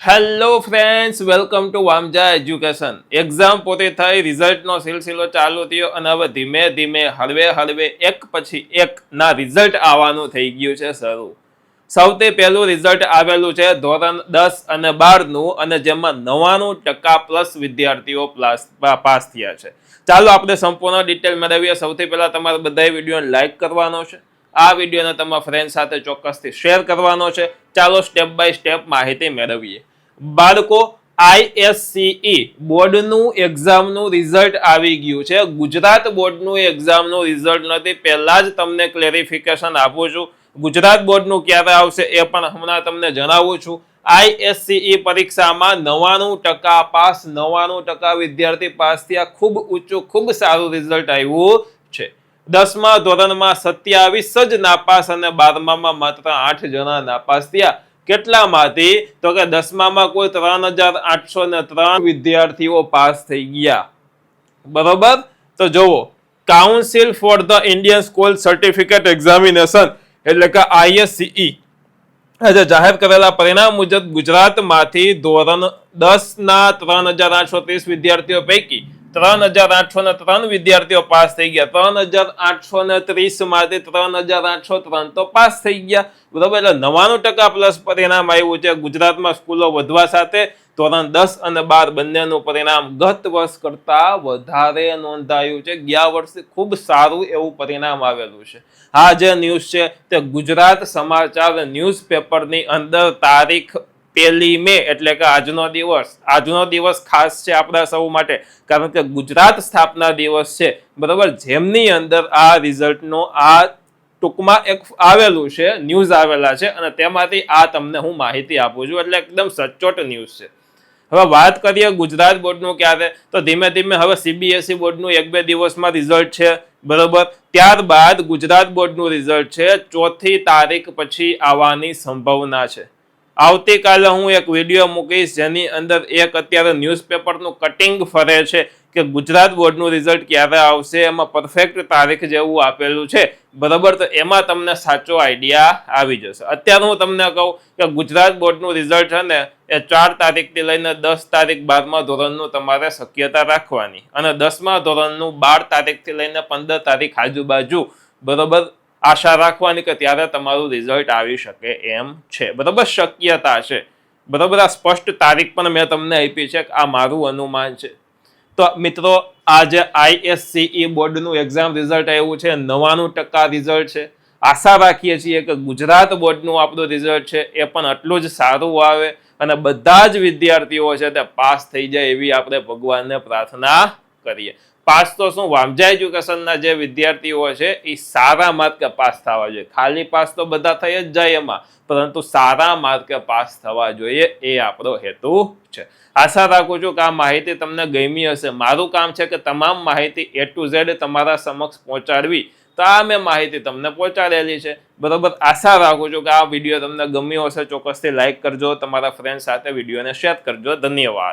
Hello friends, welcome to Vamja education. Exam પોતે થઈ, રિઝલ્ટનો સિલસિલો ચાલુ થયો અને હવે ધીમે ધીમે હળવે એક પછી એક ના રિઝલ્ટ આવવાનું થઈ ગયું છે શરૂ. સૌથી પહેલું રિઝલ્ટ આવેલું છે ધોરણ 10 અને 12 નું, અને જેમાં 99% વિદ્યાર્થીઓ પાસ થયા છે. ચાલો આપણે સંપૂર્ણ ડિટેલ મેળવીએ. સૌથી પહેલા તમારે બધાએ વિડીયોને લાઈક કરવાનો છે. આ વિડીયોને તમારા ફ્રેન્ડ સાથે ચોક્કસથી શેર કરવાનો છે. ચાલો સ્ટેપ બાય સ્ટેપ માહિતી મેળવીએ. બાળકો, ISCE બોર્ડનું એક્ઝામનું રિઝલ્ટ આવી ગયું છે. ગુજરાત બોર્ડનું એક્ઝામનું રિઝલ્ટ નથી. પહેલા જ તમને ક્લેરિફિકેશન આપું છું. ગુજરાત બોર્ડનું ક્યારે આવશે એ પણ હમણાં તમને જણાવું છું. ISCE પરીક્ષામાં 99% પાસ, 99% વિદ્યાર્થી પાસ થયા. ખૂબ ઊંચું, ખૂબ સારું રિઝલ્ટ આવ્યું છે. 10મા ધોરણમાં 27 જ નાપાસ અને 12મામાં માત્ર 8 જણા નાપાસ થયા. કેટલામાંથી? તો કે 10મામાં કુલ 3803 વિદ્યાર્થીઓ પાસ થઈ ગયા. બરોબર? તો જુઓ, council for the Indian school certificate examination એટલે કે ISCE આજે જાહેર કરેલા પરિણામ મુજબ ગુજરાતમાંથી ધોરણ 10 ના 3830 વિદ્યાર્થીઓ પૈકી 3803 વિદ્યાર્થીઓ પાસ થઈ ગયા. 3830 માંથી 3803 તો પાસ થઈ ગયા. બરોબર? એટલે 99% પ્લસ પરિણામ આવ્યું છે. ગુજરાતમાં સ્કૂલો વધવા સાથે ધોરણ 10 અને 12 બંનેનું પરિણામ ગત વર્ષ કરતા વધારે નોંધાયું છે. ગયા વર્ષે ખૂબ સારું એવું પરિણામ આવેલું છે. આ જે ન્યૂઝ છે તે ગુજરાત સમાચાર ન્યૂઝપેપરની અંદર તારીખ 1 મે એટલે કે આજનો દિવસ ખાસ છે આપણા સૌ માટે, કારણ કે ગુજરાત સ્થાપના દિવસ છે. બરોબર? જેમની અંદર આ રિઝલ્ટનો આ ટૂંકમાં એક આવેલું છે, ન્યૂઝ આવેલા છે, અને તેમાંથી આ તમને હું માહિતી આપું છું. એટલે એકદમ સચોટ ન્યૂઝ છે. હવે વાત કરીએ ગુજરાત બોર્ડનું ક્યારે, તો ધીમે ધીમે હવે CBSE બોર્ડનું 1-2 દિવસમાં રિઝલ્ટ છે. બરોબર? ત્યારબાદ ગુજરાત બોર્ડનું રિઝલ્ટ છે 4 તારીખ પછી આવવાની સંભાવના છે. આવતીકાલે હું એક વિડીયો મૂકીશ જેની અંદર એક અત્યારે ન્યૂઝપેપરનું કટિંગ ફરે છે કે ગુજરાત બોર્ડનું રિઝલ્ટ ક્યારે આવશે. એમાં પરફેક્ટ તારીખ જેવું આપેલું છે. બરાબર? તો એમાં તમને સાચો આઈડિયા આવી જશે. અત્યારે હું તમને કહું કે ગુજરાત બોર્ડનું રિઝલ્ટ છે ને એ 4 તારીખથી લઈને 10 તારીખ 12મા ધોરણનું તમારે શક્યતા રાખવાની, અને 10મા ધોરણનું 12 તારીખથી લઈને 15 તારીખ આજુબાજુ, બરોબર, આશા રાખવાની કે ત્યારે તમારું રિઝલ્ટ આવી શકે એમ છે. બરોબર? શક્યતા છે. બરોબર? આ સ્પષ્ટ તારીખ પણ મેં તમને આપી છે કે આ મારું અનુમાન છે. તો મિત્રો, આ જે ISCE બોર્ડનું એક્ઝામ રિઝલ્ટ આવ્યું છે 99% રિઝલ્ટ છે. આશા રાખીએ છીએ કે ગુજરાત બોર્ડનું આપણું રિઝલ્ટ છે એ પણ એટલું જ સારું આવે અને બધા જ વિદ્યાર્થીઓ છે તે પાસ થઈ જાય એવી આપણે ભગવાનને પ્રાર્થના કરીએ. પાસ તો શું, વામજા એજ્યુકેશનના જે વિદ્યાર્થીઓ છે એ સારા માર્કે પાસ થવા જોઈએ. ખાલી પાસ તો બધા થઈ જ જાય એમાં, પરંતુ સારા માર્કે પાસ થવા જોઈએ એ આપણો હેતુ છે. આશા રાખું છું કે આ માહિતી તમને ગમી હશે. મારું કામ છે કે તમામ માહિતી A to Z તમારા સમક્ષ પહોંચાડવી. તો આ મેં માહિતી તમને પહોંચાડેલી છે. બરોબર? આશા રાખું છું કે આ વિડીયો તમને ગમ્યો હશે. ચોક્કસથી લાઈક કરજો, તમારા ફ્રેન્ડ સાથે વિડીયોને શેર કરજો. ધન્યવાદ.